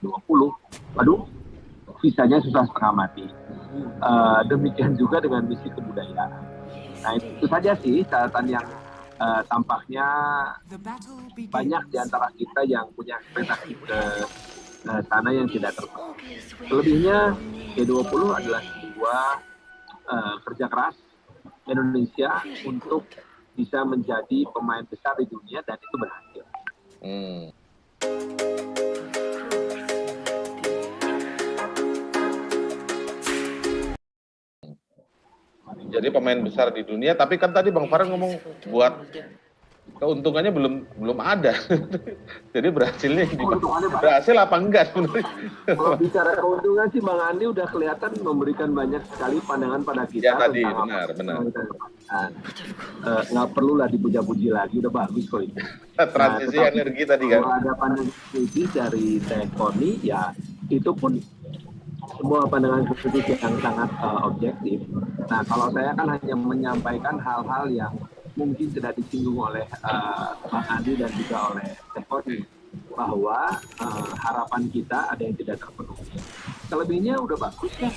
20, waduh, visanya susah setengah mati. Demikian juga dengan misi kebudayaan. Nah itu saja sih catatan yang tampaknya banyak di antara kita yang punya ekspektasi ke sana yang tidak terpenuhi. Selebihnya G20 adalah sebuah kerja keras Indonesia untuk bisa menjadi pemain besar di dunia dan itu berhasil. Jadi pemain besar di dunia, tapi kan tadi Bang Farhan ngomong buat keuntungannya belum ada. Jadi berhasilnya berhasil apa enggak sebenarnya? Kalau bicara keuntungan sih Bang Andi udah kelihatan memberikan banyak sekali pandangan pada kita. Ya tadi benar. Nggak perlu lah dipuja-puji lagi, udah bagus kok itu. Transisi energi tadi kan. Kalau ada pandangan kritis dari Tekoni, ya itu pun semua pandangan kritis yang sangat objektif. Nah kalau saya kan hanya menyampaikan hal-hal yang mungkin tidak disinggung oleh Bang Andi dan juga oleh Tekoni, bahwa harapan kita ada yang tidak terpenuhi. Selebihnya udah bagus ya.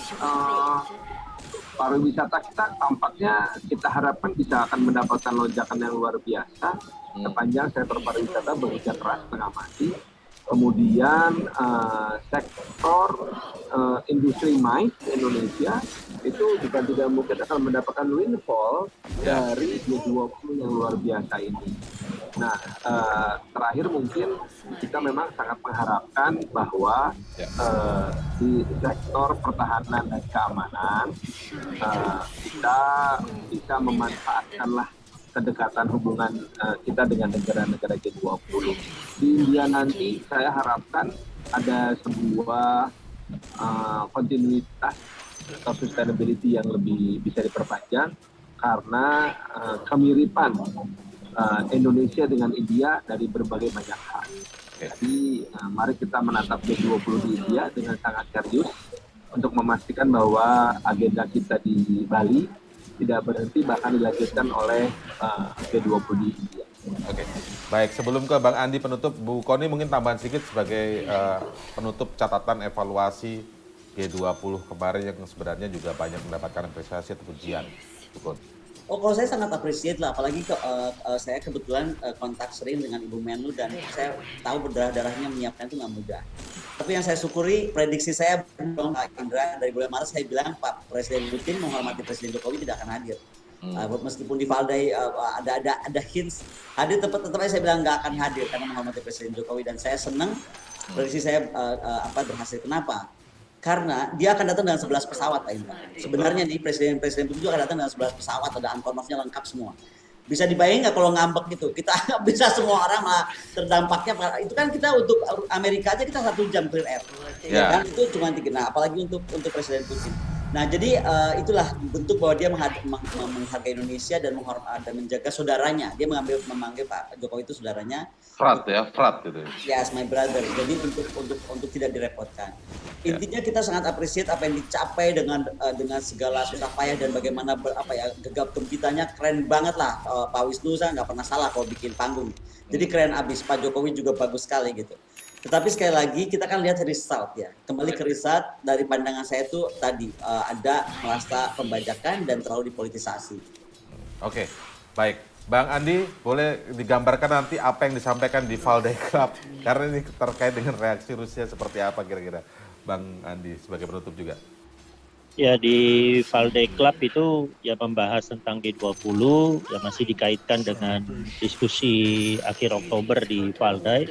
Pariwisata kita tampaknya kita harapkan bisa akan mendapatkan lonjakan yang luar biasa sepanjang sektor pariwisata bekerja keras setengah mati. Kemudian sektor industri mais Indonesia itu juga tidak mungkin akan mendapatkan windfall dari G20 yang luar biasa ini. Nah, terakhir mungkin kita memang sangat mengharapkan bahwa di sektor pertahanan dan keamanan kita bisa memanfaatkanlah kedekatan hubungan kita dengan negara-negara G20. Di India nanti saya harapkan ada sebuah kontinuitas atau sustainability yang lebih bisa diperpanjang karena kemiripan Indonesia dengan India dari berbagai banyak hal. Jadi mari kita menatap G20 di India dengan sangat serius untuk memastikan bahwa agenda kita di Bali tidak berhenti bahkan dilanjutkan oleh G20 di India. Oke, baik. Sebelum ke Bang Andi penutup, Bu Koni mungkin tambahan sedikit sebagai penutup catatan evaluasi G20 kemarin yang sebenarnya juga banyak mendapatkan apresiasi atau pujian. Bu Koni. Oh, kalau saya sangat appreciate lah, apalagi saya kebetulan kontak sering dengan Ibu Menlu dan saya tahu berdarah-darahnya menyiapkan itu nggak mudah. Tapi yang saya syukuri, prediksi saya Pak Indra dari bulan Maret saya bilang Pak Presiden Putin menghormati Presiden Jokowi tidak akan hadir. Meskipun di Valdai ada hints hadir, tetap saya bilang nggak akan hadir karena menghormati Presiden Jokowi dan saya senang prediksi saya berhasil. Kenapa? Karena dia akan datang dengan 11 pesawat Pak Indra. Sebenarnya nih Presiden Putin juga akan datang dengan 11 pesawat, ada Antonovnya lengkap semua. Bisa dibayangin nggak kalau ngambek gitu? Kita bisa semua orang malah terdampaknya. Itu kan kita untuk Amerika aja kita 1 jam clear air. Ya kan itu cuma dikit. Nah, apalagi untuk Presiden Putin. Nah, jadi itulah bentuk bahwa dia menghargai Indonesia dan menjaga saudaranya. Dia memanggil Pak Jokowi itu saudaranya. Frat gitu. Yes, my brother. Jadi untuk tidak direpotkan. Intinya kita sangat appreciate apa yang dicapai dengan segala susah payah dan bagaimana gegap gempitanya keren banget lah. Pak Wisnu saya nggak pernah salah kalau bikin panggung. Jadi keren abis. Pak Jokowi juga bagus sekali gitu. Tetapi sekali lagi kita kan lihat result ya. Kembali ke result dari pandangan saya itu tadi ada merasa pembajakan dan terlalu dipolitisasi. Oke, baik. Bang Andi, boleh digambarkan nanti apa yang disampaikan di Valdai Club? Karena ini terkait dengan reaksi Rusia seperti apa kira-kira. Bang Andi sebagai penutup juga. Ya di Valdai Club itu ya membahas tentang G20 yang masih dikaitkan dengan diskusi akhir Oktober di Valdai.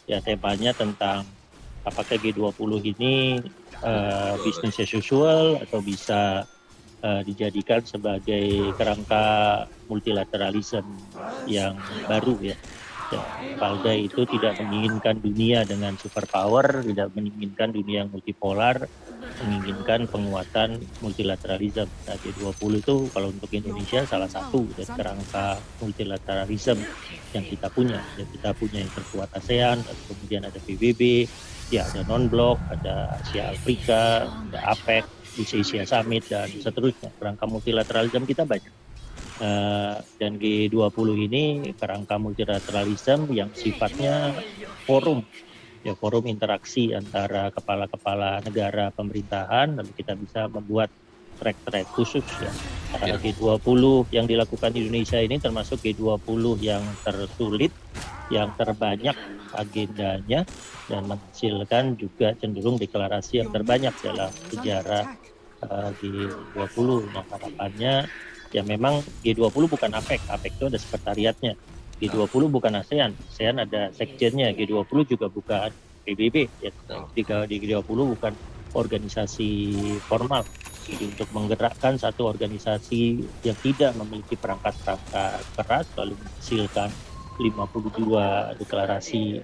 Ya temanya tentang apakah G20 ini business as usual atau bisa dijadikan sebagai kerangka multilateralisme yang baru ya. Valdai itu tidak menginginkan dunia dengan superpower, tidak menginginkan dunia yang multipolar, menginginkan penguatan multilateralisme. Nah, G20 itu kalau untuk Indonesia salah satu dari kerangka multilateralisme yang kita punya. Ya, kita punya yang terkuat ASEAN, kemudian ada PBB, ya ada non-blok, ada Asia Afrika, ada APEC, East Asia Summit, dan seterusnya. Kerangka multilateralisme kita banyak. Dan G20 ini kerangka multilateralisme yang sifatnya forum ya forum interaksi antara kepala-kepala negara pemerintahan, lalu kita bisa membuat track-track khusus ya. G20 yang dilakukan di Indonesia ini termasuk G20 yang tersulit, yang terbanyak agendanya, dan menghasilkan juga cenderung deklarasi yang terbanyak dalam sejarah G20. Nah, harapannya ya memang G20 bukan APEC, APEC itu ada sekretariatnya. G20 bukan ASEAN, ASEAN ada sekjennya. G20 juga bukan PBB, ya. Di G20 bukan organisasi formal. Jadi untuk menggerakkan satu organisasi yang tidak memiliki perangkat-perangkat keras lalu menghasilkan 52 deklarasi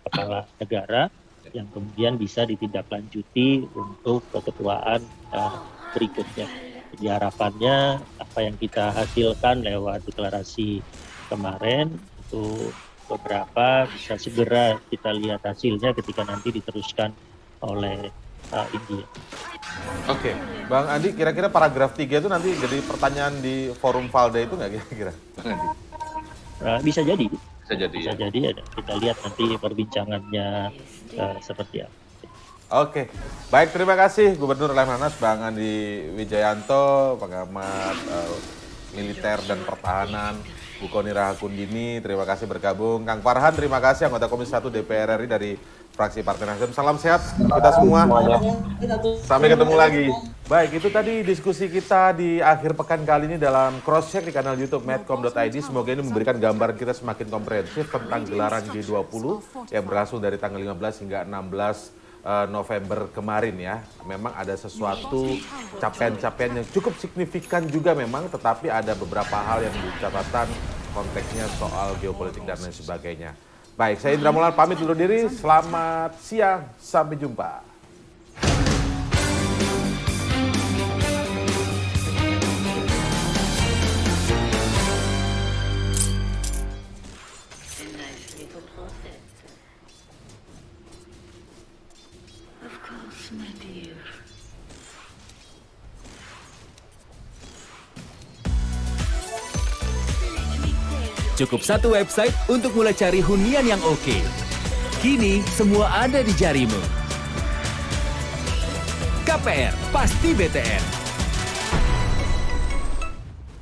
kepala negara yang kemudian bisa ditindaklanjuti untuk keketuaan berikutnya. Jadi harapannya apa yang kita hasilkan lewat deklarasi kemarin itu beberapa bisa segera kita lihat hasilnya ketika nanti diteruskan oleh India. Oke, Bang Andi, kira-kira paragraf 3 itu nanti jadi pertanyaan di forum Valda itu nggak kira-kira, Bang Andi? Bisa jadi. Bisa jadi. Bisa jadi. Kita lihat nanti perbincangannya seperti apa. Oke, baik, terima kasih Gubernur Lemhanas Bang Andi Wijayanto, pengamat militer dan pertahanan, Bu Kony Rahakundini, terima kasih bergabung. Kang Farhan, terima kasih, anggota Komisi 1 DPR RI dari fraksi Partai Nasdem. Salam sehat kita semua. Sampai ketemu lagi. Baik, itu tadi diskusi kita di akhir pekan kali ini dalam cross check di kanal YouTube medcom.id. Semoga ini memberikan gambaran kita semakin komprehensif tentang gelaran G20 yang berlangsung dari tanggal 15 hingga 16 November kemarin ya. Memang ada sesuatu capaian-capaian yang cukup signifikan juga memang, tetapi ada beberapa hal yang catatan konteksnya soal geopolitik dan lain sebagainya. Baik, saya Indra Maulana pamit undur diri. Selamat siang, sampai jumpa. Cukup satu website untuk mulai cari hunian yang oke. Kini semua ada di jarimu. KPR pasti BTR.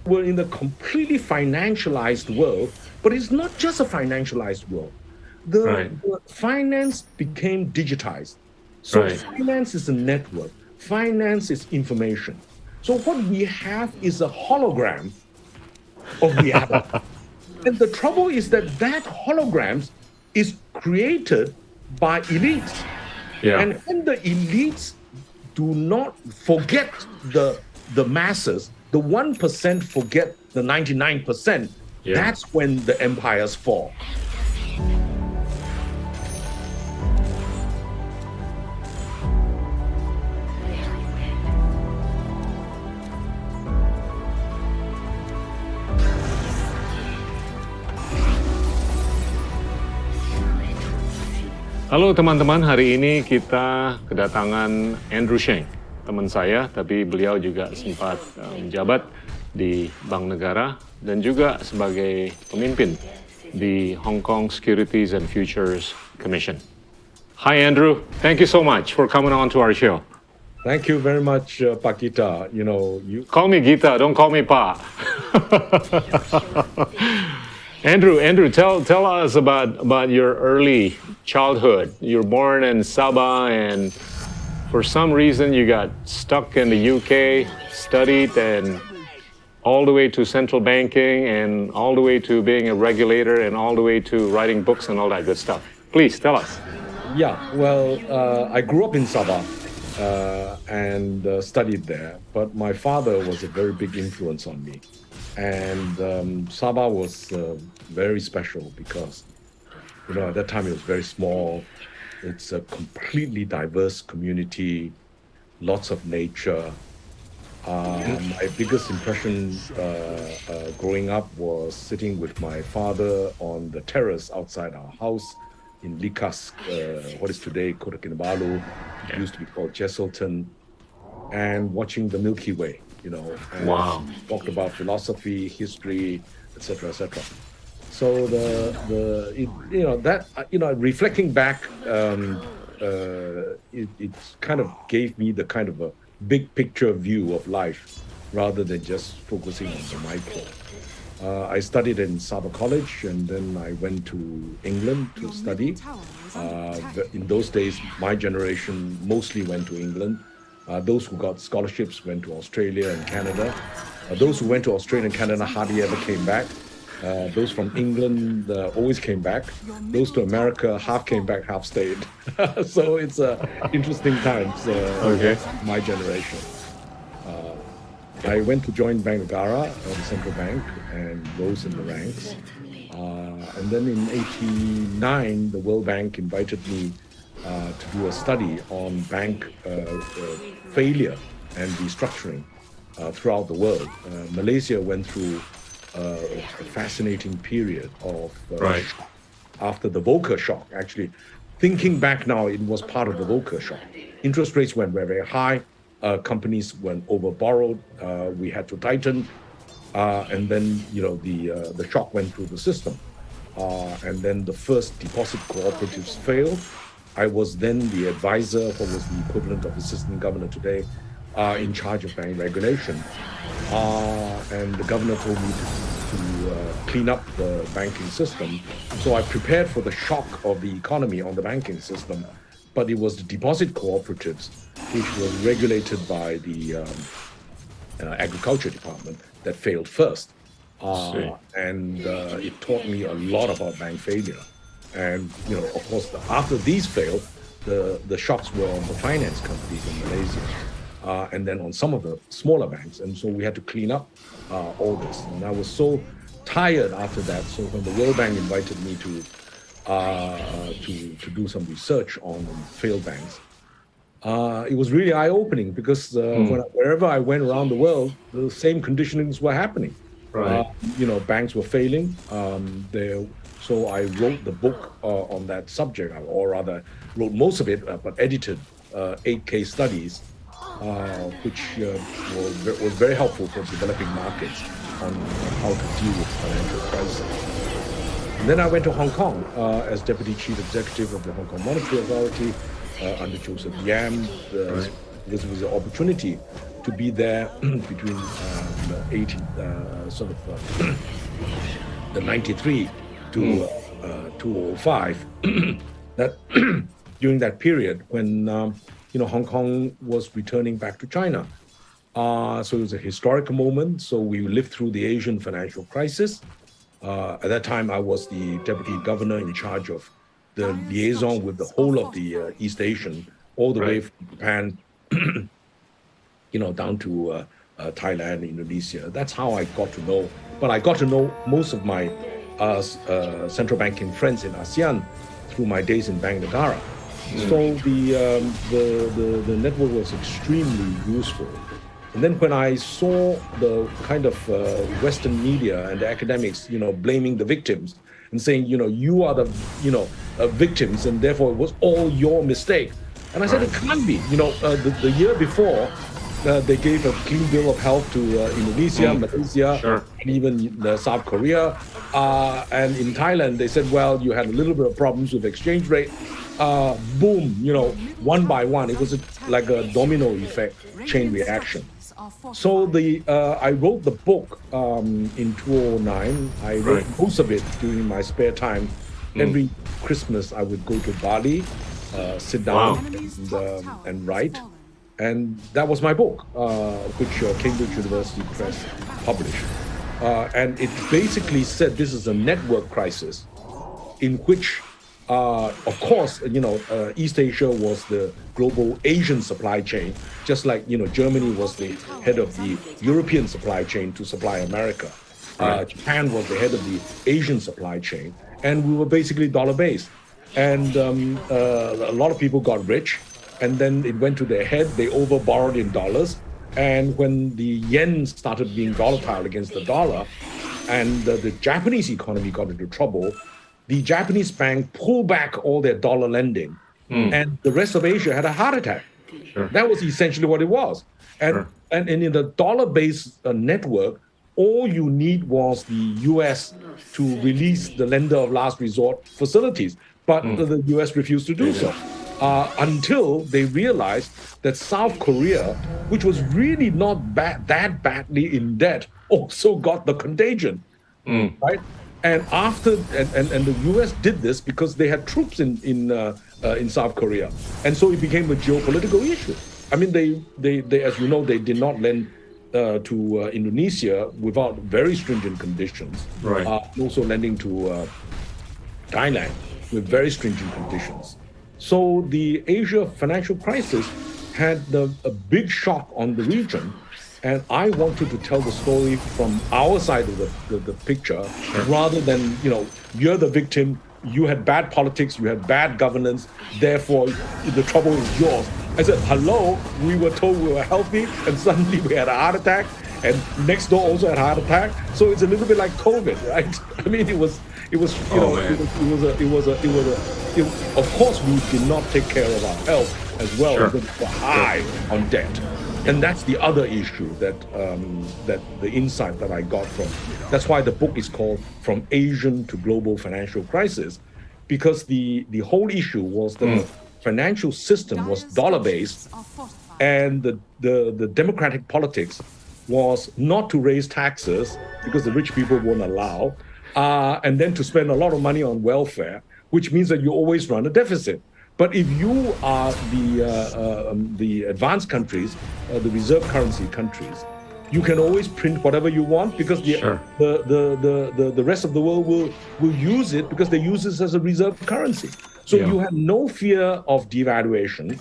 We're in a completely financialized world, but it's not just a financialized world. The finance became digitized. So finance is a network. Finance is information. So what we have is a hologram of reality. And the trouble is that hologram is created by elites. Yeah. And when the elites do not forget the masses, the 1% forget the 99%, that's when the empires fall. Halo teman-teman, hari ini kita kedatangan Andrew Sheng, teman saya, tapi beliau juga sempat menjabat di Bank Negara dan juga sebagai pemimpin di Hong Kong Securities and Futures Commission. Hi Andrew, thank you so much for coming on to our show. Thank you very much, Pak Gita. You call me Gita, don't call me Pa. Andrew, tell us about your early childhood. You're born in Sabah, and for some reason you got stuck in the UK, studied, and all the way to central banking, and all the way to being a regulator, and all the way to writing books and all that good stuff. Please tell us. Yeah, well, I grew up in Sabah and studied there, but my father was a very big influence on me. And Sabah was very special because, at that time it was very small. It's a completely diverse community, lots of nature. My biggest impression growing up was sitting with my father on the terrace outside our house in Likas, what is today Kota Kinabalu. It used to be called Jesselton, and watching the Milky Way. And talked about philosophy, history, etc., etc. So reflecting back, it kind of gave me the kind of a big picture view of life rather than just focusing on the micro. I studied in Sabah College, and then I went to England to study. In those days, my generation mostly went to England. Those who got scholarships went to Australia and Canada. Those who went to Australia and Canada hardly ever came back. Those from England always came back. Those to America, half came back, half stayed. So it's interesting times. My generation. I went to join Bank Negara, the central bank, and rose in the ranks. And then in '89, the World Bank invited me to do a study on bank failure and restructuring throughout the world. Malaysia went through a fascinating period of after the Volcker shock. Actually, thinking back now, it was part of the Volcker shock. Interest rates went very, very high. Companies went over-borrowed. We had to tighten. And then, the shock went through the system. And then the first deposit cooperatives failed. I was then the advisor, what was the equivalent of assistant governor today, in charge of bank regulation. And the governor told me to clean up the banking system. So I prepared for the shock of the economy on the banking system. But it was the deposit cooperatives, which were regulated by the agriculture department, that failed first. And it taught me a lot about bank failure. And, of course, after these failed, the shocks were on the finance companies in Malaysia, and then on some of the smaller banks. And so we had to clean up all this. And I was so tired after that. So when the World Bank invited me to do some research on failed banks, it was really eye-opening because wherever I went around the world, the same conditionings were happening. Banks were failing. So I wrote the book on that subject, or rather wrote most of it, but edited 8 case studies, which was very helpful for developing markets on how to deal with financial crisis. And then I went to Hong Kong as Deputy Chief Executive of the Hong Kong Monetary Authority under Joseph Yam. This was an opportunity to be there between the 93 to 2005. That during that period when Hong Kong was returning back to China. So it was a historic moment. So we lived through the Asian financial crisis. At that time, I was the deputy governor in charge of the liaison with the whole of the East Asian, all the way from Japan, down to Thailand, Indonesia. That's how I got to know. But I got to know most of my central banking friends in ASEAN through my days in Bank Negara. So the network was extremely useful. And then when I saw the kind of Western media and the academics, blaming the victims and saying, you are the, victims, and therefore it was all your mistake. And I said, it can't be. The year before, they gave a clean bill of health to Indonesia, Malaysia, and even South Korea. And in Thailand, they said, well, you had a little bit of problems with exchange rate. Boom, one by one. It was like a domino effect, chain reaction. So I wrote the book in 2009. I wrote most of it during my spare time. Every Christmas, I would go to Bali, sit down and write. And that was my book, which Cambridge University Press published. And it basically said this is a network crisis in which, of course, East Asia was the global Asian supply chain, just like, Germany was the head of the European supply chain to supply America. Japan was the head of the Asian supply chain. And we were basically dollar-based. And a lot of people got rich. And then it went to their head. They over-borrowed in dollars. And when the yen started being volatile against the dollar, and the Japanese economy got into trouble, the Japanese bank pulled back all their dollar lending, and the rest of Asia had a heart attack. That was essentially what it was. And in the dollar-based network, all you need was the U.S. to release the lender of last resort facilities, but the US refused to do so. Until they realized that South Korea, which was really not that badly in debt, also got the contagion, right? And the U.S. did this because they had troops in South Korea, and so it became a geopolitical issue. I mean, they as you know, they did not lend to Indonesia without very stringent conditions. Right. Also lending to Thailand with very stringent conditions. So the Asia financial crisis had a big shock on the region, and I wanted to tell the story from our side of the picture, rather than, you're the victim, you had bad politics, you had bad governance, therefore the trouble is yours. I said, hello, we were told we were healthy, and suddenly we had a heart attack, and next door also had a heart attack. So it's a little bit like COVID, right? I mean, of course we did not take care of our health as well, because we were high on debt. And that's the other issue that the insight that I got from. That's why the book is called From Asian to Global Financial Crisis, because the whole issue was that the financial system was dollar-based, and the democratic politics was not to raise taxes because the rich people won't allow, and then to spend a lot of money on welfare, which means that you always run a deficit. But if you are the advanced countries, the reserve currency countries, you can always print whatever you want, because the rest of the world will use it, because they use this as a reserve currency. So you had no fear of devaluation,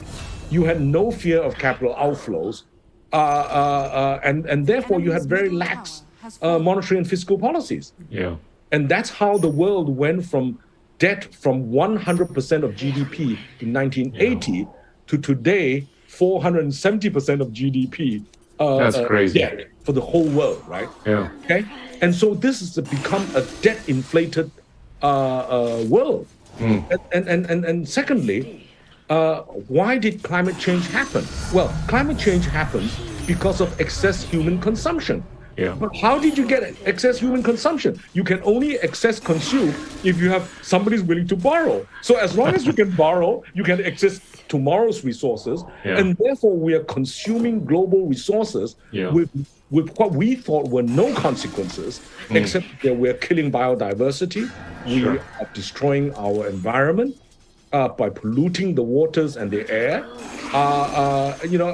you had no fear of capital outflows, and therefore you had very lax monetary and fiscal policies. Yeah. And that's how the world went from debt from 100% of GDP in 1980 to today 470% of GDP. That's crazy. Debt for the whole world, right? Yeah. Okay. And so this has become a debt-inflated world. And secondly, why did climate change happen? Well, climate change happens because of excess human consumption. Yeah. But how did you get excess human consumption? You can only excess consume if you have somebody's willing to borrow. So as long as you can borrow, you can access tomorrow's resources, and therefore we are consuming global resources with what we thought were no consequences, except that we're killing biodiversity, we are destroying our environment by polluting the waters and the air,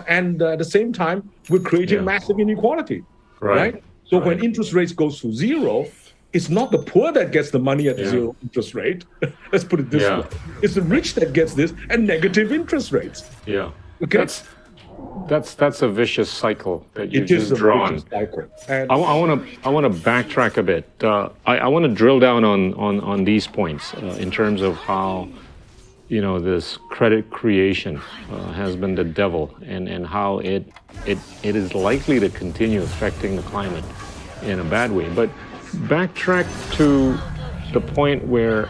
and at the same time we're creating massive inequality. Right? So when interest rates goes to zero, it's not the poor that gets the money at zero interest rate. Let's put it this way. It's the rich that gets this at negative interest rates. Yeah. Okay. That's a vicious cycle that you It is just a drawn. vicious cycle. And I want to backtrack a bit. I want to drill down on these points in terms of how this credit creation has been the devil, and how it is likely to continue affecting the climate in a bad way. But backtrack to the point where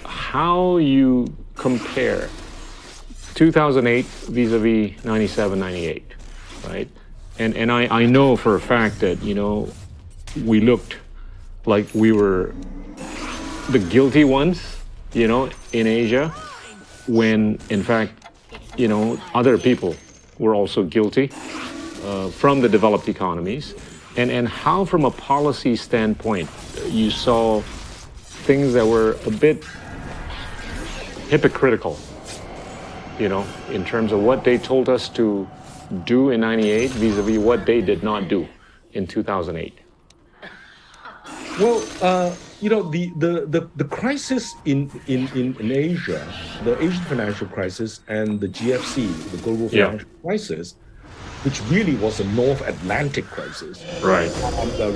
how you compare 2008 vis-a-vis 97, 98, right? And I know for a fact that, we looked like we were the guilty ones, in Asia, when in fact, other people were also guilty from the developed economies, and how from a policy standpoint you saw things that were a bit hypocritical, in terms of what they told us to do in 98 vis-a-vis what they did not do in 2008. Well, the crisis in Asia, the Asian financial crisis, and the GFC, the global financial crisis, which really was a North Atlantic crisis, right?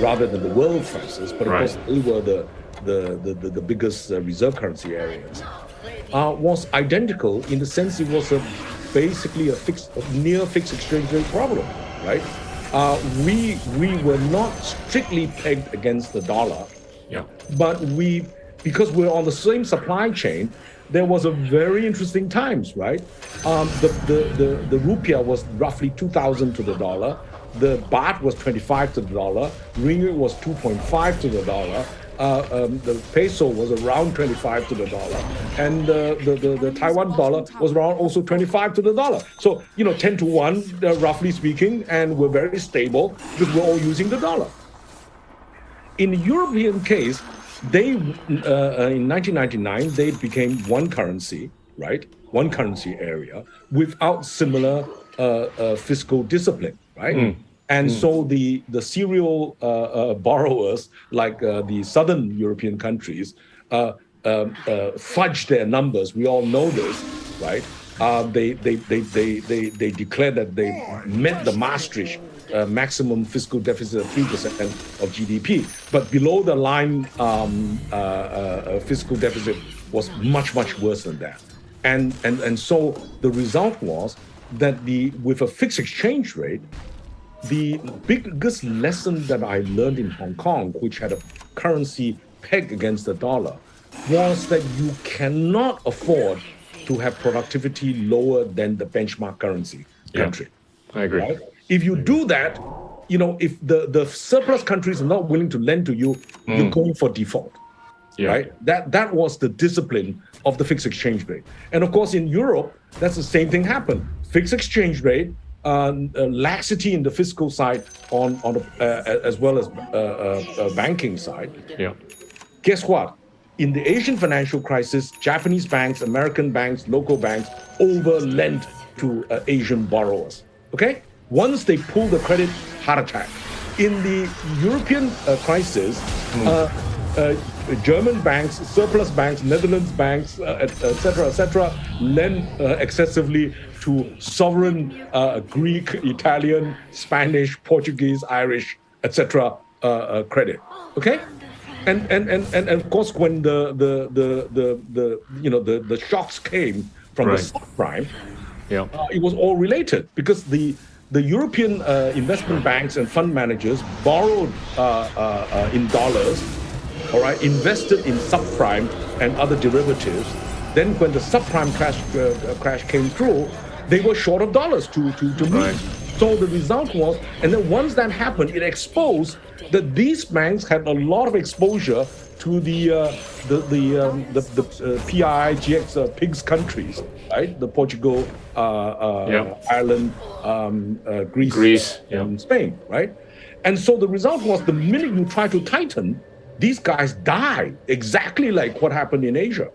Rather than the world crisis, but of course they were the biggest reserve currency areas, was identical in the sense it was basically a near fixed exchange rate problem, right? We were not strictly pegged against the dollar, but because we're on the same supply chain, there was a very interesting times, right? The rupiah was roughly 2,000 to the dollar. the baht was 25 to the dollar, ringgit was 2.5 to the dollar, the peso was around 25 to the dollar, and the Taiwan dollar was around also 25 to the dollar. So, 10 to 1, roughly speaking, and we're very stable because we're all using the dollar. In the European case, they in 1999 they became one currency, right? One currency area without similar fiscal discipline, right? And so the serial borrowers, like the southern European countries, fudged their numbers. We all know this, right? They declared that they met the Maastricht maximum fiscal deficit of 3% of GDP, but below the line fiscal deficit was much worse than that. And so the result was that with a fixed exchange rate, the biggest lesson that I learned in Hong Kong, which had a currency pegged against the dollar, was that you cannot afford to have productivity lower than the benchmark currency country. I agree. Right? If you do that, if the surplus countries are not willing to lend to you, you're going for default. Right? That was the discipline of the fixed exchange rate. And of course, in Europe, that's the same thing happened. Fixed exchange rate, laxity in the fiscal side as well as banking side. Guess what? In the Asian financial crisis, Japanese banks, American banks, local banks over-lent to Asian borrowers. Okay? Once they pull the credit, heart attack. In the European crisis, German banks, surplus banks, Netherlands banks, et cetera, lend excessively to sovereign Greek, Italian, Spanish, Portuguese, Irish, etc. Credit. Okay, and of course when the shocks came from the subprime, it was all related because the European investment banks and fund managers borrowed in dollars. All right, invested in subprime and other derivatives. Then when the subprime crash came through, they were short of dollars to meet. So the result was, and then once that happened, it exposed that these banks had a lot of exposure to the PIGX pigs countries, right? The Portugal, Ireland, Greece, and Spain, right? And so the result was the minute you try to tighten, these guys die exactly like what happened in Asia,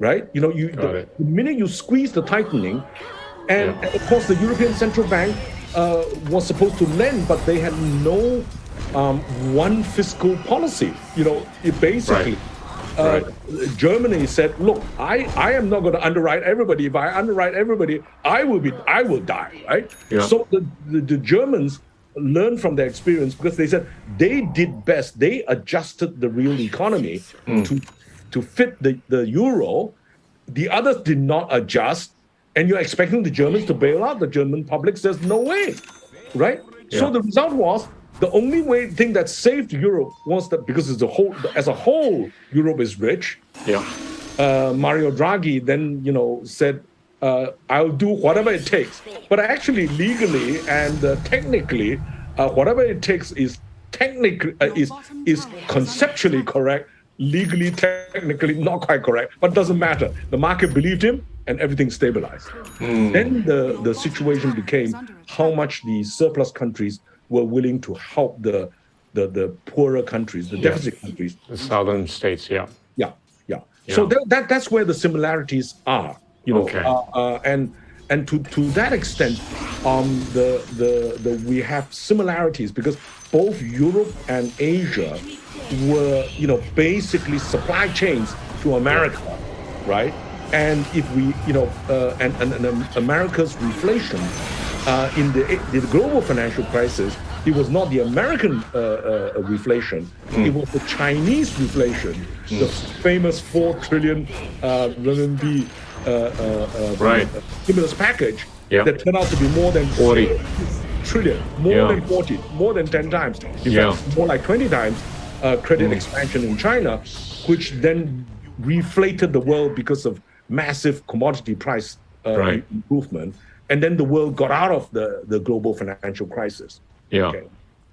right? The minute you squeeze the tightening, and of course the European Central Bank was supposed to lend, but they had no one fiscal policy. It basically, Germany said, "Look, I am not going to underwrite everybody. If I underwrite everybody, I will die." Right? So the Germans learn from their experience because they said they did best. They adjusted the real economy to fit the euro. The others did not adjust, and you're expecting the Germans to bail out. The German public says no way, right? So the result was the only thing that saved Europe was that because as a whole, Europe is rich. Mario Draghi then said, I'll do whatever it takes. But actually, legally and technically, whatever it takes is conceptually correct. Legally, technically, not quite correct, but doesn't matter. The market believed him, and everything stabilized. Then the situation became how much the surplus countries were willing to help the poorer countries, the deficit countries, the southern states. So that's where the similarities are. And to that extent, we have similarities because both Europe and Asia were, basically supply chains to America, right? And if we, and America's reflation in the global financial crisis, it was not the American reflation, it was the Chinese reflation, the famous 4 trillion RMB stimulus package that turned out to be more than 40 trillion, more than 40, more than 10 times, in fact, more like 20 times credit expansion in China, which then reflated the world because of massive commodity price improvement. And then the world got out of the global financial crisis. Yeah. Okay.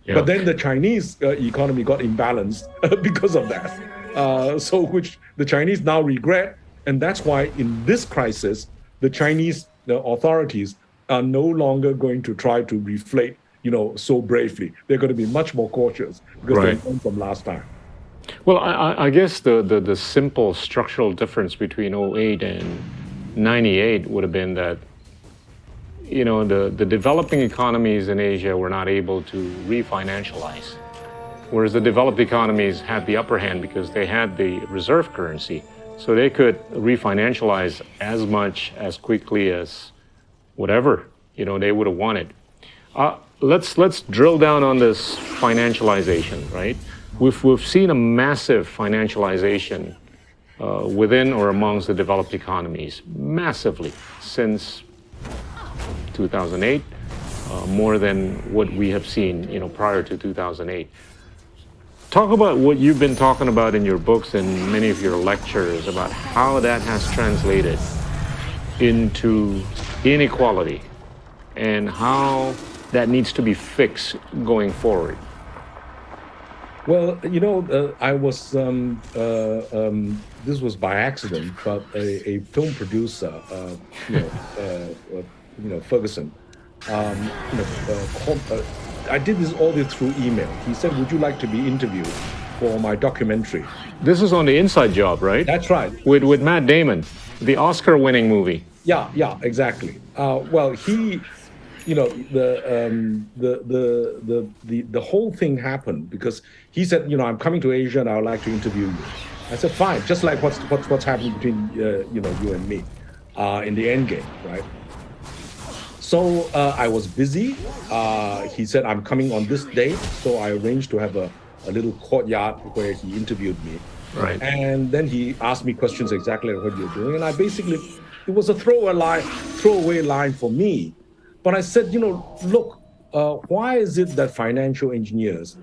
Yeah. But then the Chinese economy got imbalanced because of that. So which the Chinese now regret. And that's why in this crisis, the Chinese authorities are no longer going to try to reflate, so bravely. They're going to be much more cautious because they Right. learned from last time. Well, I guess the simple structural difference between '08 and '98 would have been that, the developing economies in Asia were not able to refinancialize, whereas the developed economies had the upper hand because they had the reserve currency. So they could refinancialize as much, as quickly as whatever, they would have wanted. Let's drill down on this financialization, right? We've seen a massive financialization within or amongst the developed economies, massively, since 2008, more than what we have seen, prior to 2008. Talk about what you've been talking about in your books and many of your lectures about how that has translated into inequality and how that needs to be fixed going forward. Well, I was, this was by accident, but a film producer, Ferguson, I did all this through email. He said, would you like to be interviewed for my documentary? This is on the Inside Job, right? That's right. With Matt Damon, the Oscar-winning movie. Yeah, exactly. Well, he, the whole thing happened because he said, I'm coming to Asia and I would like to interview you. I said, fine, just like what's happening between you and me in the end game, right? So I was busy. He said, I'm coming on this date. So I arranged to have a little courtyard where he interviewed me. Right. And then he asked me questions exactly like what you're doing. And I basically, it was a throwaway line for me. But I said, look, why is it that financial engineers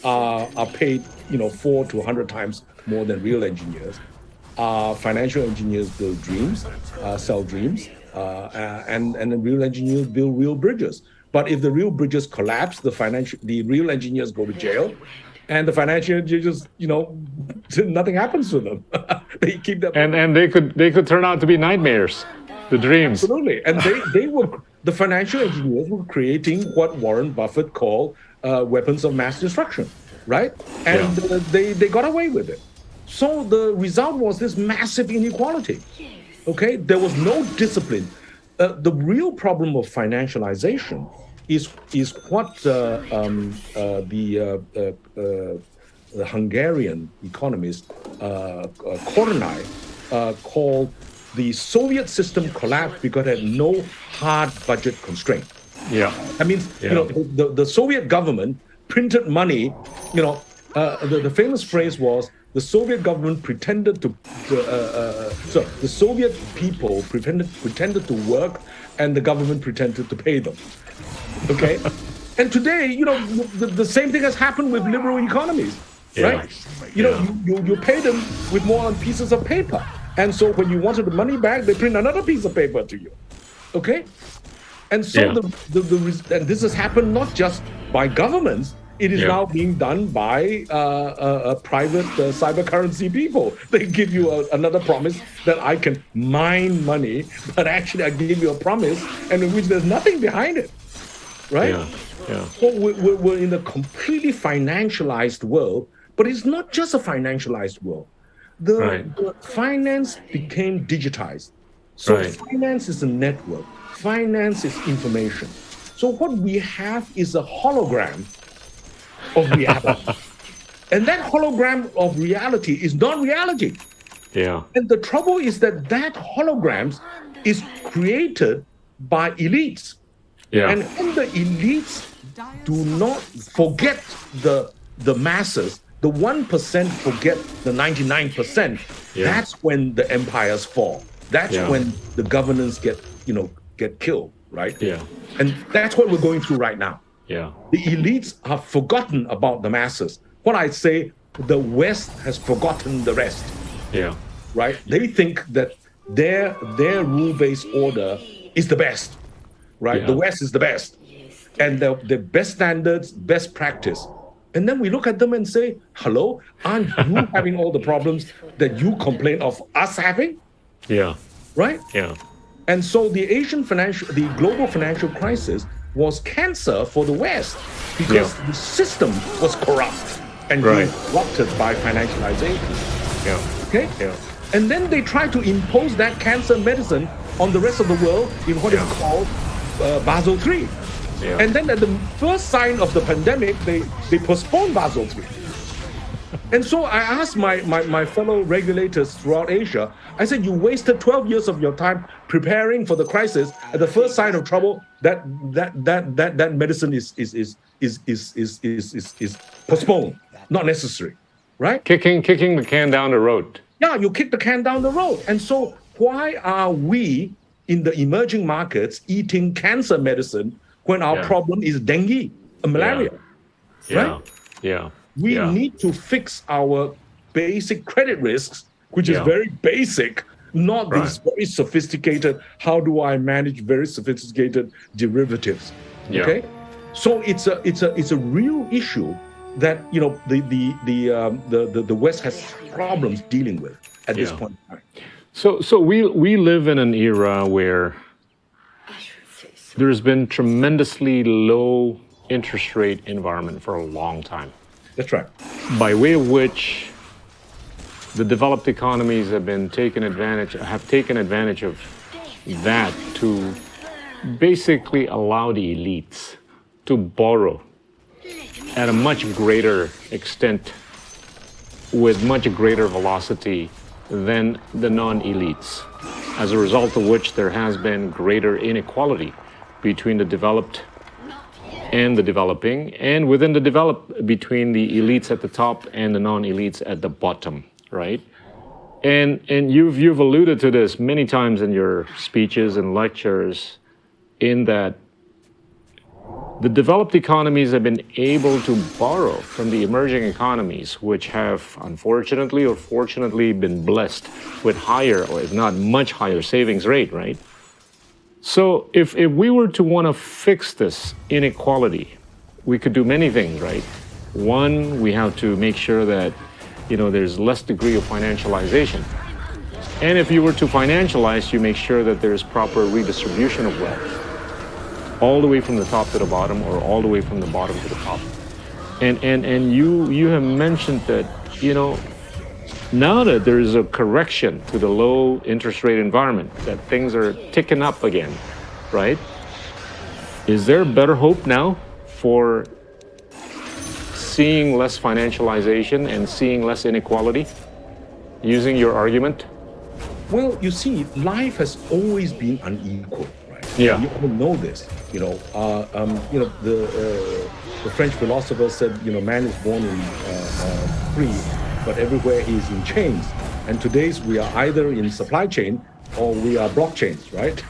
are paid, 4 to 100 times more than real engineers? Financial engineers build dreams, sell dreams, and the real engineers build real bridges. But if the real bridges collapse, the real engineers go to jail, and the financial engineers, nothing happens to them. They keep them. And they could turn out to be nightmares, the dreams. Absolutely, and the financial engineers were creating what Warren Buffett called weapons of mass destruction, right? And they got away with it. So the result was this massive inequality. Okay, there was no discipline. The real problem of financialization is what the Hungarian economist Kornai called the Soviet system collapsed because it had no hard budget constraint. Yeah. I mean, the Soviet government printed money. The famous phrase was, the Soviet government pretended to, the Soviet people pretended to work, and the government pretended to pay them. Okay, and today, the same thing has happened with liberal economies, right? You pay them with more on pieces of paper, and so when you wanted the money back, they print another piece of paper to you. Okay, and so and this has happened not just by governments. It is now being done by private cyber currency people. They give you another promise that I can mine money, but actually I give you a promise and in which there's nothing behind it, right? Yeah. So we're in a completely financialized world, but it's not just a financialized world. The finance became digitized. So finance is a network. Finance is information. So what we have is a hologram of reality. And that hologram of reality is not reality. Yeah. And the trouble is that holograms is created by elites. Yeah. And when the elites do not forget the masses, the 1% forget the 99%, that's when the empires fall. That's when the governance get killed, right? Yeah. And that's what we're going through right now. Yeah. The elites have forgotten about the masses. What I say, the West has forgotten the rest. Yeah. Right? They think that their rule-based order is the best. Right? Yeah. The West is the best. and the best standards, best practice. And then we look at them and say, hello, aren't you having all the problems that you complain of us having? Yeah. Right? Yeah. And so the global financial crisis was cancer for the West because the system was corrupt and corrupted by financialization. Yeah. Okay? Yeah. And then they try to impose that cancer medicine on the rest of the world in what is called Basel III. Yeah. And then at the first sign of the pandemic, they postponed Basel III. And so I asked my fellow regulators throughout Asia, I said, you wasted 12 years of your time preparing for the crisis. At the first sign of trouble, that medicine is postponed, not necessary, right? Kicking the can down the road. Yeah, you kick the can down the road. And so why are we in the emerging markets eating cancer medicine when our problem is dengue, malaria, right? Yeah. We need to fix our basic credit risks, which is very basic, not these very sophisticated, how do I manage very sophisticated derivatives, okay? So it's a real issue that, you know, the West has problems dealing with at this point in time. So we live in an era where there's been tremendously low interest rate environment for a long time. That's right. By way of which the developed economies have taken advantage of that to basically allow the elites to borrow at a much greater extent with much greater velocity than the non-elites, as a result of which there has been greater inequality between the developed and the developing, and within the developed between the elites at the top and the non-elites at the bottom, right? And you've alluded to this many times in your speeches and lectures, in that the developed economies have been able to borrow from the emerging economies, which have unfortunately or fortunately been blessed with higher, or if not much higher, savings rate, right? So if we were to want to fix this inequality, we could do many things, right? One, we have to make sure that, you know, there's less degree of financialization. And if you were to financialize, you make sure that there's proper redistribution of wealth, all the way from the top to the bottom, or all the way from the bottom to the top. And you have mentioned that, you know, now that there is a correction to the low interest rate environment, that things are ticking up again, right? Is there better hope now for seeing less financialization and seeing less inequality, using your argument? Well, you see, life has always been unequal, right? Yeah. You all know this. The French philosopher said, you know, man is born in free, but everywhere he is in chains. And today's we are either in supply chain or we are blockchains, right?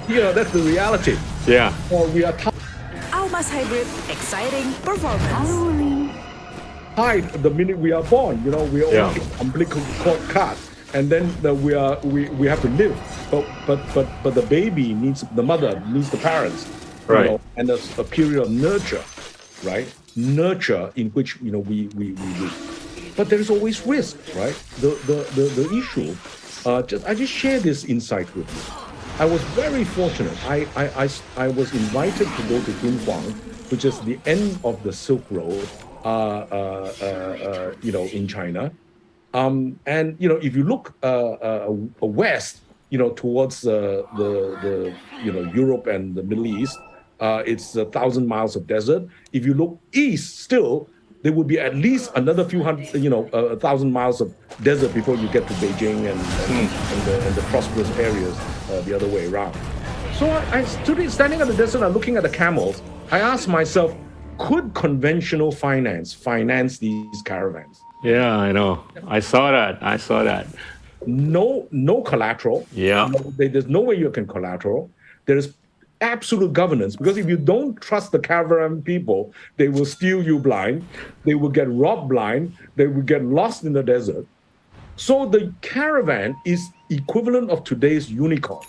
You know, that's the reality. Yeah. Or we are Almas Hybrid, exciting performance. tied the minute we are born. You know, we are only umbilical cord cut, and then we have to live. But the baby needs the mother, needs the parents, right? You know, and there's a period of nurture, right? Nurture in which, you know, we live. But there is always risk, right? The issue. I just share this insight with you. I was very fortunate. I was invited to go to Dunhuang, which is the end of the Silk Road, you know, in China. And you know, if you look west, you know, towards the you know, Europe and the Middle East, it's 1,000 miles of desert. If you look east, still there would be at least another few hundred, you know, 1,000 miles of desert before you get to Beijing and the prosperous areas the other way around. So I stood standing at the desert and looking at the camels. I asked myself, could conventional finance these caravans? Yeah, I know. I saw that. No collateral. Yeah. There's no way you can collateral. There is absolute governance, because if you don't trust the caravan people, they will steal you blind. They will get robbed blind. They will get lost in the desert. So the caravan is equivalent of today's unicorn.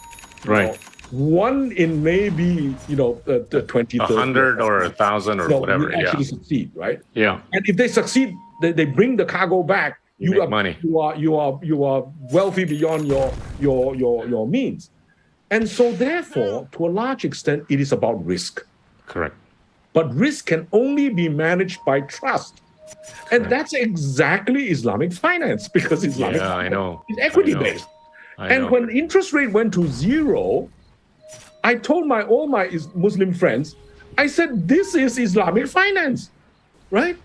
Right. one in maybe, 20, 30. 100 or 1,000 or whatever. will actually succeed, right? Yeah. And if they succeed, they bring the cargo back. You make money. You are wealthy beyond your means, and so therefore, to a large extent, it is about risk. Correct. But risk can only be managed by trust, and that's exactly Islamic finance, because Islamic finance is equity based. And when interest rate went to zero, I told all my Muslim friends, I said, this is Islamic finance, right?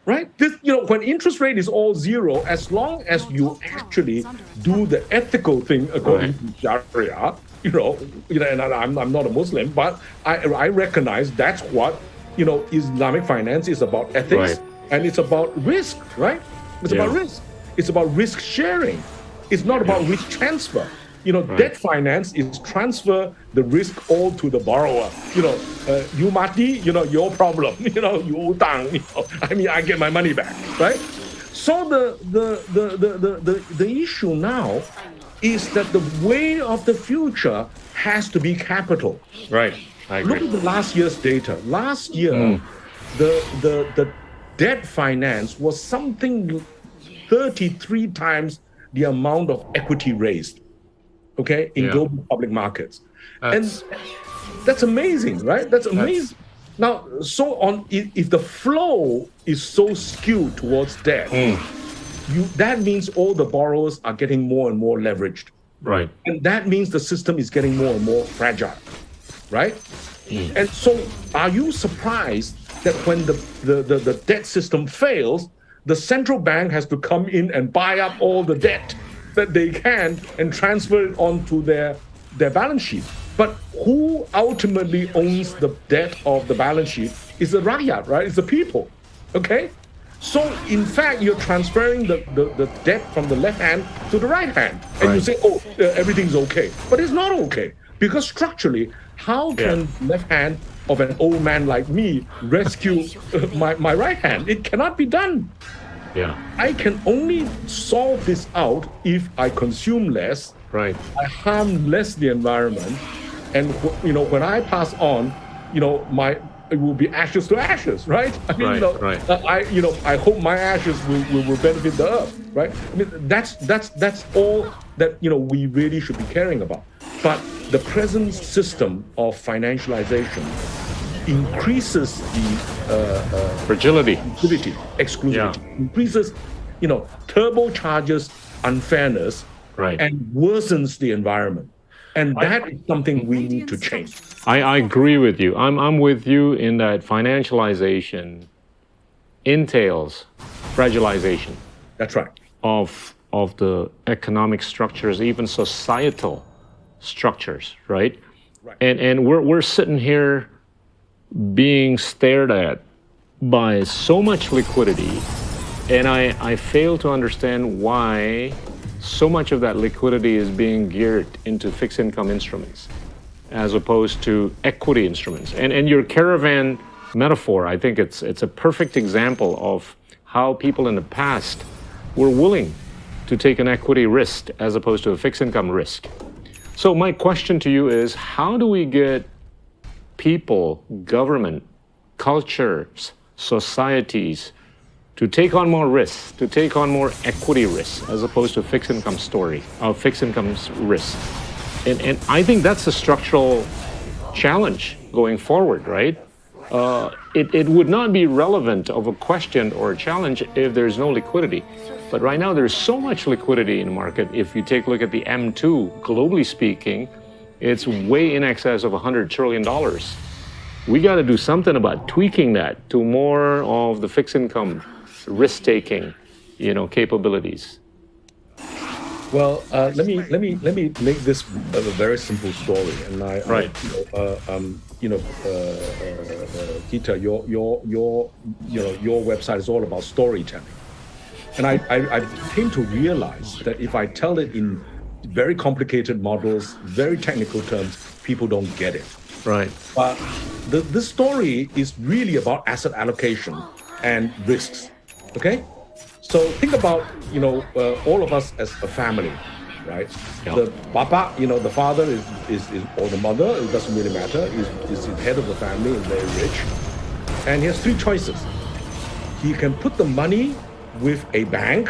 Right? This, when interest rate is all zero, as long as you actually do the ethical thing according to Sharia, and I'm not a Muslim, but I recognize that's what, Islamic finance is about, ethics, and it's about risk, right? It's about risk. It's about risk sharing. It's not about risk transfer. Debt finance is transfer the risk all to the borrower. You mati, your problem. You utang. I get my money back, right? So the issue now is that the way of the future has to be capital. Right. I agree. Look at the last year's data. Last year, the debt finance was something 33 times the amount of equity raised. Okay, in global public markets, and that's amazing, right? That's amazing. Now, if the flow is so skewed towards debt, that means all the borrowers are getting more and more leveraged, right? And that means the system is getting more and more fragile, right? And so, are you surprised that when the debt system fails, the central bank has to come in and buy up all the debt that they can and transfer it onto their balance sheet? But who ultimately owns the debt of the balance sheet is the rakyat, right? It's the people, okay? So in fact, you're transferring the debt from the left hand to the right hand. And you say, everything's okay. But it's not okay. Because structurally, how can left hand of an old man like me rescue my right hand? It cannot be done. Yeah. I can only solve this out if I consume less, right? I harm less the environment, and when I pass on, it will be ashes to ashes, right? I mean, I hope my ashes will benefit the earth, right? I mean, that's all that we really should be caring about. But the present system of financialization increases the fragility, exclusivity, increases, turbocharges unfairness, and worsens the environment. And that is something we need to change. I agree with you. I'm with you in that financialization entails fragilization. That's right. Of the economic structures, even societal structures, right? And we're sitting here being stared at by so much liquidity, and I fail to understand why so much of that liquidity is being geared into fixed income instruments as opposed to equity instruments. And your caravan metaphor, I think it's a perfect example of how people in the past were willing to take an equity risk as opposed to a fixed income risk. So my question to you is, how do we get people, government, cultures, societies to take on more risks, to take on more equity risks as opposed to fixed income risk? And I think that's a structural challenge going forward, right? It would not be relevant of a question or a challenge if there's no liquidity. But right now there's so much liquidity in the market. If you take a look at the M2, globally speaking, it's way in excess of $100 trillion. We got to do something about tweaking that to more of the fixed income risk-taking, capabilities. Well, let me make this a very simple story. And Gita, your website is all about storytelling. And I came to realize that if I tell it in very complicated models, very technical terms, people don't get it. Right. But the story is really about asset allocation and risks. Okay? So think about, all of us as a family. right? Yeah. The papa, the father is or the mother, it doesn't really matter, is the head of the family and very rich. And he has three choices. He can put the money with a bank,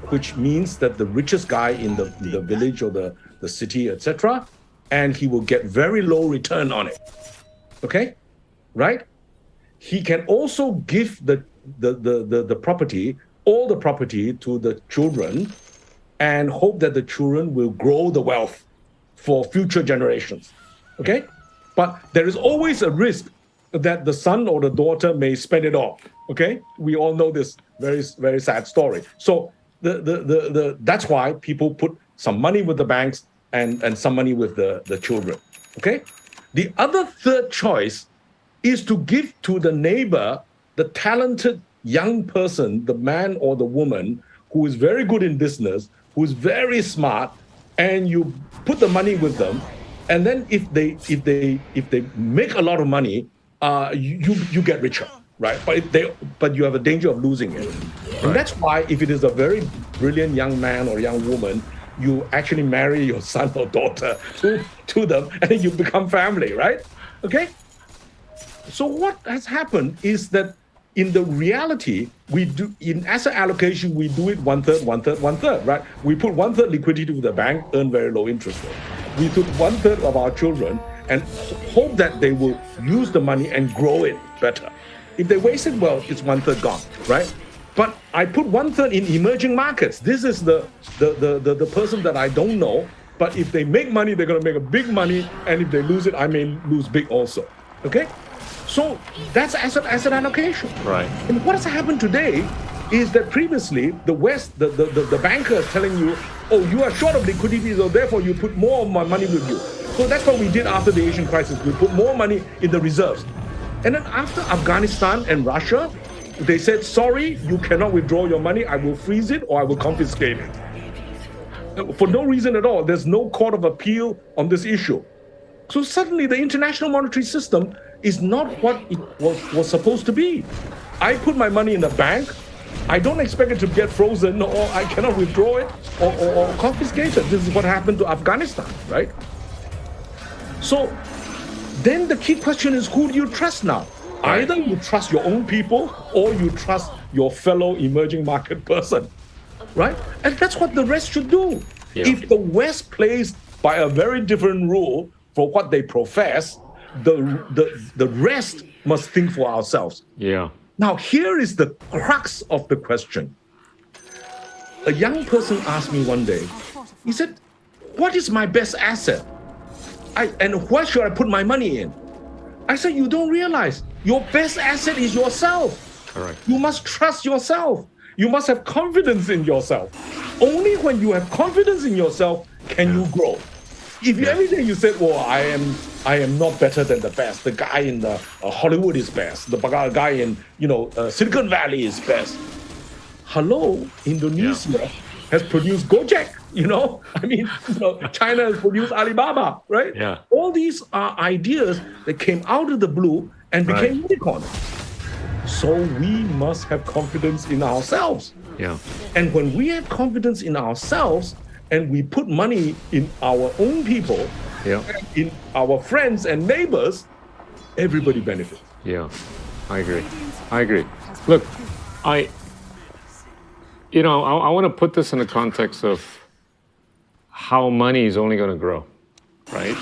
which means that the richest guy in the village or the city, etc., and he will get very low return on it. Okay? Right? He can also give the property, all the property to the children and hope that the children will grow the wealth for future generations. Okay? But there is always a risk that the son or the daughter may spend it all. Okay? We all know this very, very sad story. So that's why people put some money with the banks and some money with the children. Okay? The other third choice is to give to the neighbor the talented young person, the man or the woman who is very good in business, who is very smart, and you put the money with them, and then if they make a lot of money, you get richer, right? But you have a danger of losing it, and that's why if it is a very brilliant young man or young woman, you actually marry your son or daughter to them, and then you become family, right? Okay. So what has happened is that in the reality, we do in asset allocation, we do it 1/3, 1/3, 1/3, right? We put 1/3 liquidity with the bank, earn very low interest rate. We took 1/3 of our children and hope that they will use the money and grow it better. If they waste it, well, it's 1/3 gone, right? But I put 1/3 in emerging markets. This is the person that I don't know, but if they make money, they're going to make a big money, and if they lose it, I may lose big also. Okay. So that's asset allocation. Right. And what has happened today is that previously the West, the banker is telling you, oh, you are short of liquidity, so therefore you put more of my money with you. So that's what we did after the Asian crisis. We put more money in the reserves. And then after Afghanistan and Russia, they said, sorry, you cannot withdraw your money. I will freeze it or I will confiscate it. For no reason at all. There's no court of appeal on this issue. So suddenly the international monetary system is not what it was supposed to be. I put my money in the bank. I don't expect it to get frozen, or I cannot withdraw it or confiscate it. This is what happened to Afghanistan, right? So then the key question is, who do you trust now? Either you trust your own people or you trust your fellow emerging market person, right? And that's what the rest should do. Yeah. If the West plays by a very different rule for what they profess, the rest must think for ourselves. Yeah. Now, here is the crux of the question. A young person asked me one day, he said, what is my best asset? And where should I put my money in? I said, you don't realize your best asset is yourself. Correct. You must trust yourself. You must have confidence in yourself. Only when you have confidence in yourself can you grow. If every day you said, well, I am not better than the best. The guy in the Hollywood is best. The guy in Silicon Valley is best. Hello, Indonesia has produced Gojek. China has produced Alibaba, right? Yeah. All these are ideas that came out of the blue and became unicorns. So we must have confidence in ourselves. Yeah. And when we have confidence in ourselves, and we put money in our own people, in our friends and neighbors, everybody benefits. Yeah, I agree. Look, I want to put this in the context of how money is only going to grow, right?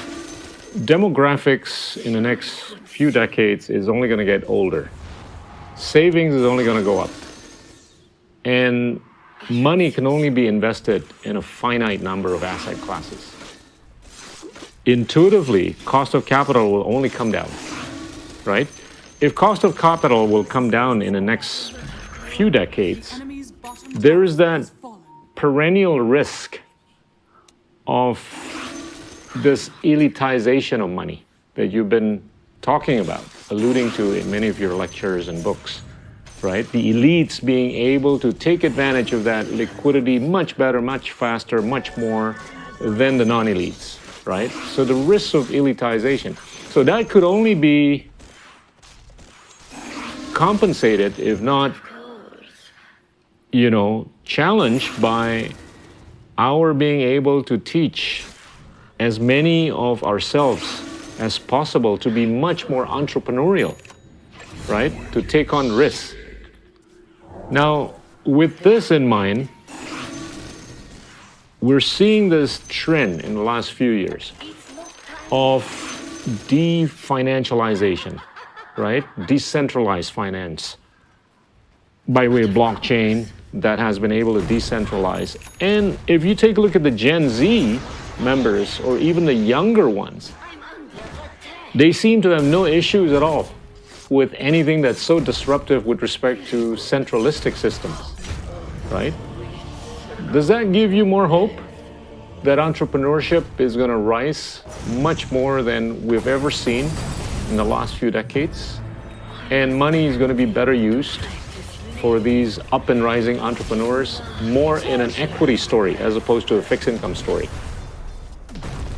Demographics in the next few decades is only going to get older. Savings is only going to go up. And money can only be invested in a finite number of asset classes. Intuitively, cost of capital will only come down, right? If cost of capital will come down in the next few decades, there is that perennial risk of this elitization of money that you've been talking about, alluding to in many of your lectures and books. Right? The elites being able to take advantage of that liquidity much better, much faster, much more than the non-elites, right? So the risk of elitization. So that could only be compensated, if not, challenged by our being able to teach as many of ourselves as possible to be much more entrepreneurial, right? To take on risks. Now, with this in mind, we're seeing this trend in the last few years of definancialization, right? Decentralized finance by way of blockchain that has been able to decentralize. And if you take a look at the Gen Z members or even the younger ones, they seem to have no issues at all with anything that's so disruptive with respect to centralistic systems, right? Does that give you more hope that entrepreneurship is going to rise much more than we've ever seen in the last few decades? And money is going to be better used for these up and rising entrepreneurs, more in an equity story as opposed to a fixed income story?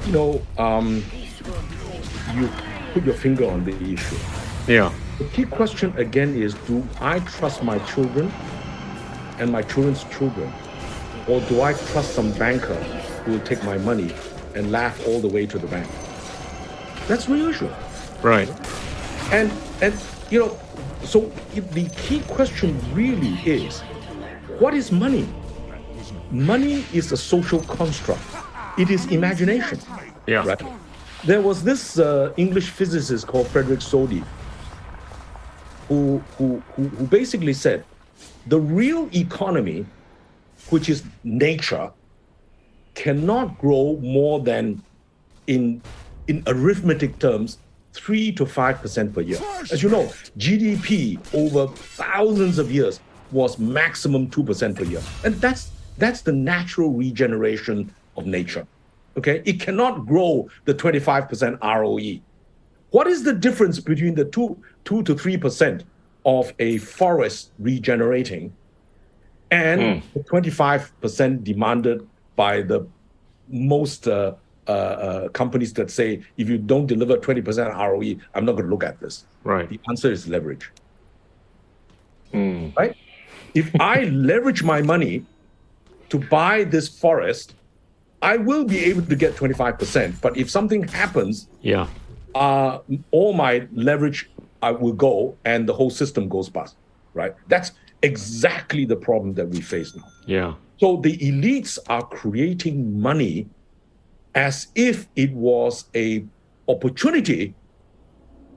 You know, you put your finger on the issue. Yeah. The key question again is, do I trust my children and my children's children? Or do I trust some banker who will take my money and laugh all the way to the bank? That's the issue. Right. And you know, so the key question really is, what is money? Money is a social construct. It is imagination. Yeah. Right? There was this English physicist called Frederick Soddy who basically said the real economy, which is nature, cannot grow more than in arithmetic terms 3 to 5% per year. As you know, GDP over thousands of years was maximum 2% per year. And that's the natural regeneration of nature. Okay? It cannot grow the 25% ROE. What is the difference between the 2 to 3% of a forest regenerating and the 25% demanded by the most companies that say, if you don't deliver 20% ROE, I'm not going to look at this? Right. The answer is leverage. Right? If I leverage my money to buy this forest, I will be able to get 25%. But if something happens, Yeah. all my leverage will go and the whole system goes bust. Right? That's exactly the problem that we face now. Yeah. So the elites are creating money as if it was a opportunity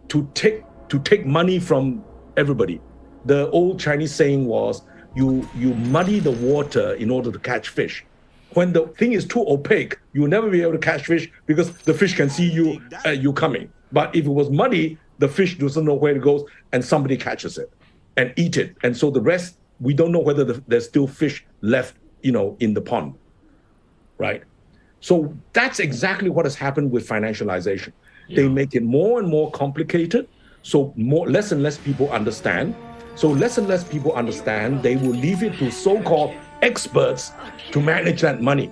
to take money from everybody. The old Chinese saying was, you muddy the water in order to catch fish. When the thing is too opaque, you'll never be able to catch fish because the fish can see you coming. But if it was muddy, the fish doesn't know where it goes and somebody catches it and eat it. And so the rest, we don't know whether there's still fish left, in the pond, right? So that's exactly what has happened with financialization. Yeah. They make it more and more complicated. So less and less people understand. So less and less people understand. They will leave it to so-called experts to manage that money.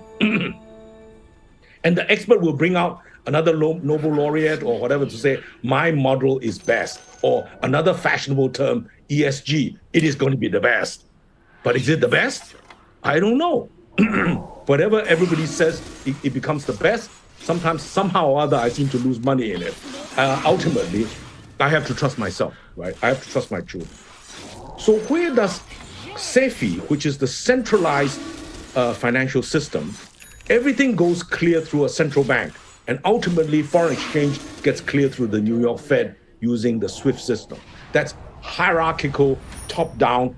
And the expert will bring out another Nobel laureate or whatever to say, my model is best. Or another fashionable term, ESG, it is going to be the best. But is it the best? I don't know. Whatever everybody says, it becomes the best. Sometimes, somehow or other, I seem to lose money in it. Ultimately, I have to trust myself, right? I have to trust my children. So where does SEFI, which is the centralized financial system, everything goes clear through a central bank. And ultimately, foreign exchange gets clear through the New York Fed using the SWIFT system. That's hierarchical, top-down.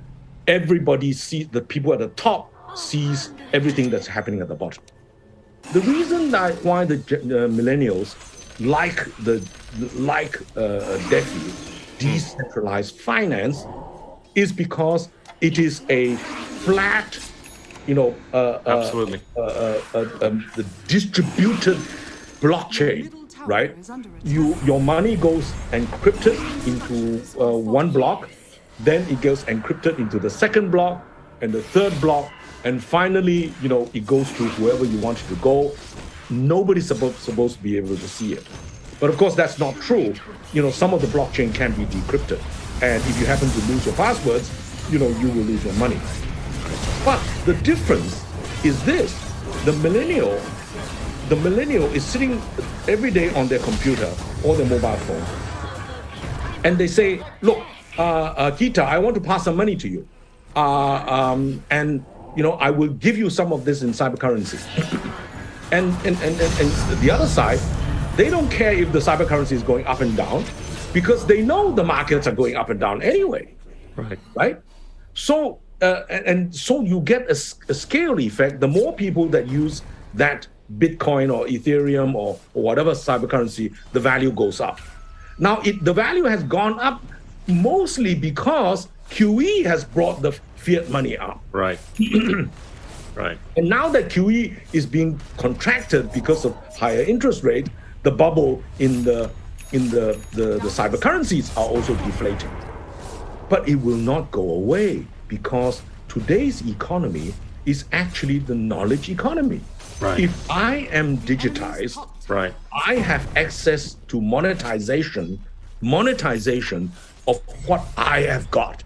Everybody sees, the people at the top sees everything that's happening at the bottom. The reason why the millennials like DeFi, decentralized finance, is because it is a flat, Absolutely. The distributed blockchain, right? Your money goes encrypted into one block, then it goes encrypted into the second block and the third block, and finally, it goes to whoever you want it to go. Nobody's supposed to be able to see it. But of course, that's not true. Some of the blockchain can be decrypted. And if you happen to lose your passwords, you will lose your money. But the difference is this. the millennial is sitting every day on their computer or their mobile phone, and they say, "Look, Gita, I want to pass some money to you, and I will give you some of this in cyber currency." and the other side, they don't care if the cyber currency is going up and down, because they know the markets are going up and down anyway. Right. So so you get a scale effect. The more people that use that Bitcoin or Ethereum or whatever cyber currency, the value goes up. Now, the value has gone up mostly because QE has brought the fiat money up. Right. Right. And now that QE is being contracted because of higher interest rate, the bubble in the cyber currencies are also deflating. But it will not go away, because today's economy is actually the knowledge economy. Right. If I am digitized, Right. I have access to monetization of what I have got,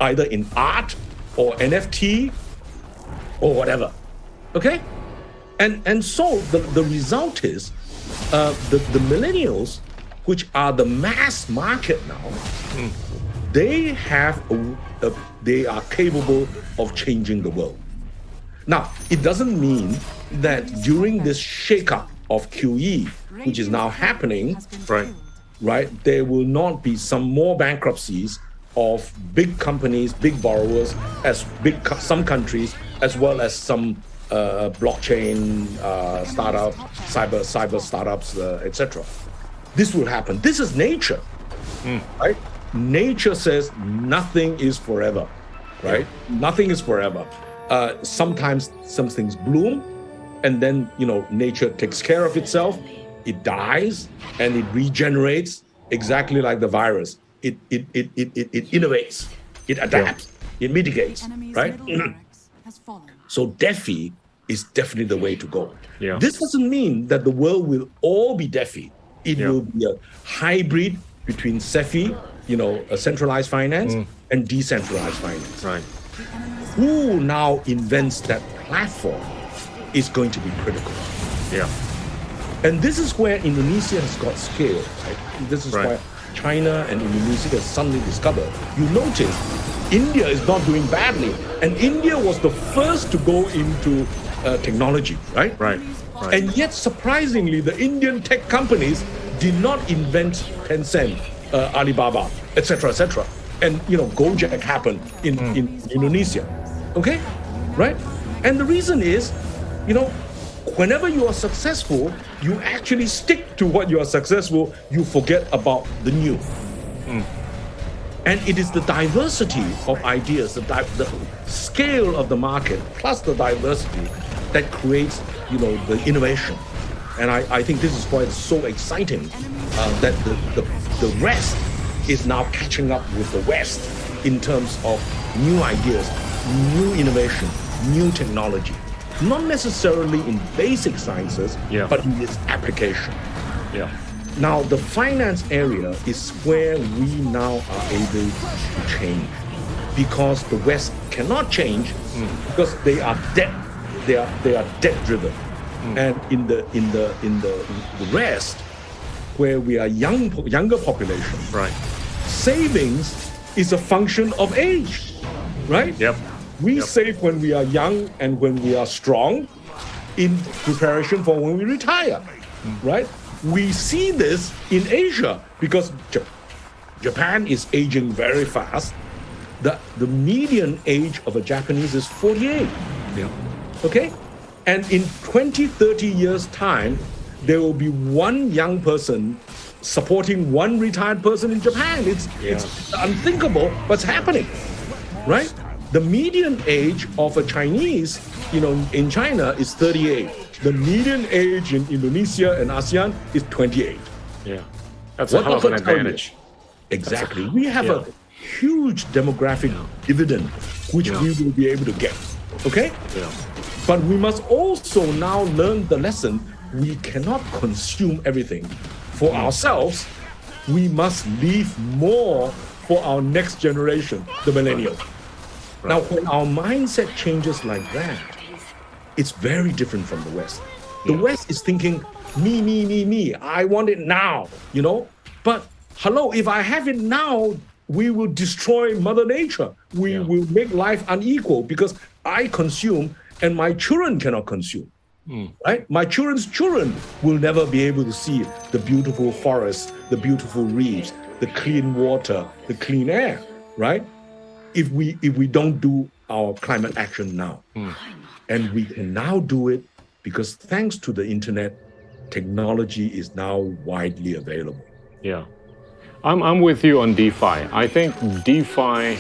either in art or NFT or whatever. Okay? And so the result is the millennials, which are the mass market now, they are capable of changing the world. Now, it doesn't mean that during this shakeup of QE, which is now happening, right, there will not be some more bankruptcies of big companies, big borrowers, some countries, as well as some blockchain startups, cyber startups, etc. This will happen. This is nature, right? Nature says nothing is forever, right? Nothing is forever. Sometimes some things bloom, and then nature takes care of itself. It dies and it regenerates, exactly like the virus. It innovates, it adapts, it mitigates, right? So DeFi is definitely the way to go. Yeah. This doesn't mean that the world will all be DeFi. It will be a hybrid between CeFi, a centralized finance, and decentralized finance. Right. Who now invents that platform is going to be critical. Yeah. And this is where Indonesia has got scale, right? This is why China and Indonesia has suddenly discovered. You notice India is not doing badly, and India was the first to go into technology, right? Right. And yet, surprisingly, the Indian tech companies did not invent Tencent, Alibaba, etc., and Gojek happened in Indonesia, okay, right? And the reason is, whenever you are successful, you actually stick to what you are successful. You forget about the new. And it is the diversity of ideas, the scale of the market, plus the diversity that creates, the innovation. And I think this is why it's so exciting that the West is now catching up with the West in terms of new ideas, new innovation, new technology. Not necessarily in basic sciences, but in its application. Yeah. Now, the finance area is where we now are able to change, because the West cannot change because they are debt. They are debt driven, and in the West, where we are younger population, Right. savings is a function of age, right? Yep. We save when we are young and when we are strong, in preparation for when we retire, right? We see this in Asia because Japan is aging very fast. The median age of a Japanese is 48. Yeah. Okay? And in 20, 30 years' time, there will be one young person supporting one retired person in Japan. It's unthinkable, but it's happening, right? The median age of a Chinese, in China is 38. The median age in Indonesia and ASEAN is 28. Yeah. That's a hell of an advantage. Exactly. We have a huge demographic dividend, which we will be able to get. Okay? Yeah. But we must also now learn the lesson. We cannot consume everything for ourselves. We must leave more for our next generation, the millennials. Now, when our mindset changes like that, it's very different from the West. The West is thinking, me. I want it now, But hello, if I have it now, we will destroy Mother Nature. We will make life unequal because I consume and my children cannot consume. Right? My children's children will never be able to see the beautiful forests, the beautiful reefs, the clean water, the clean air, right? If we don't do our climate action now. And we can now do it because thanks to the internet, technology is now widely available. Yeah. I'm with you on DeFi. I think DeFi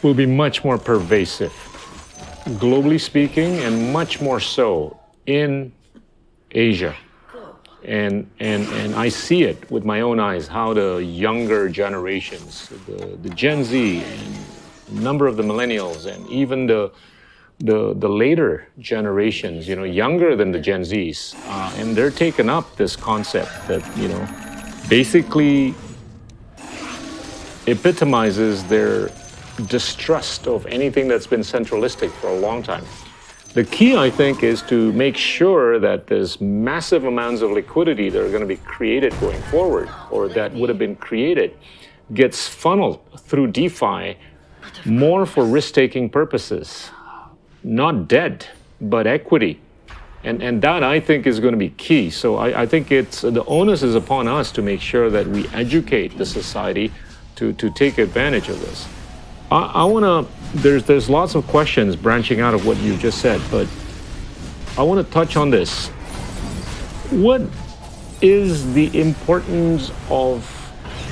will be much more pervasive, globally speaking, and much more so in Asia. And I see it with my own eyes, how the younger generations, the Gen Z, and a number of the millennials, and even the later generations, younger than the Gen Zs, and they're taking up this concept that, basically epitomizes their distrust of anything that's been centralistic for a long time. The key, I think, is to make sure that there's massive amounts of liquidity that are going to be created going forward, or that would have been created, gets funneled through DeFi more for risk-taking purposes. Not debt, but equity. And that, I think, is going to be key. So I think the onus is upon us to make sure that we educate the society to take advantage of this. I want to, there's lots of questions branching out of what you just said, but I want to touch on this. What is the importance of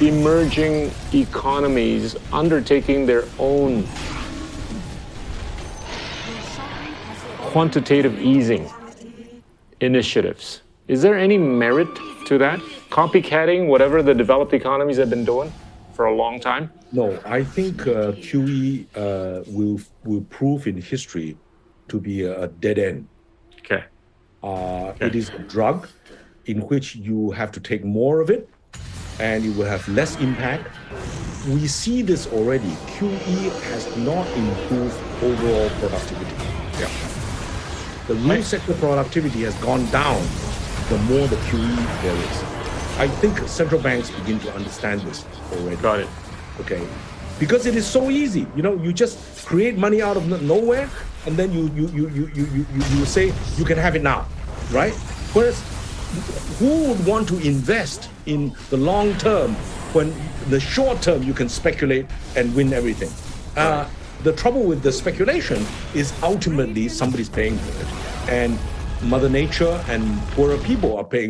emerging economies undertaking their own quantitative easing initiatives? Is there any merit to that? Copycatting whatever the developed economies have been doing for a long time? No, I think QE will prove in history to be a dead end. Okay. It is a drug in which you have to take more of it and it will have less impact. We see this already. QE has not improved overall productivity. Yeah. The real sector productivity has gone down the more the QE there is. I think central banks begin to understand this already. Got it. Okay, because it is so easy. You just create money out of nowhere, and then you say you can have it now, right? Whereas, who would want to invest in the long term when the short term you can speculate and win everything? The trouble with the speculation is ultimately somebody's paying for it, and Mother Nature and poorer people are paying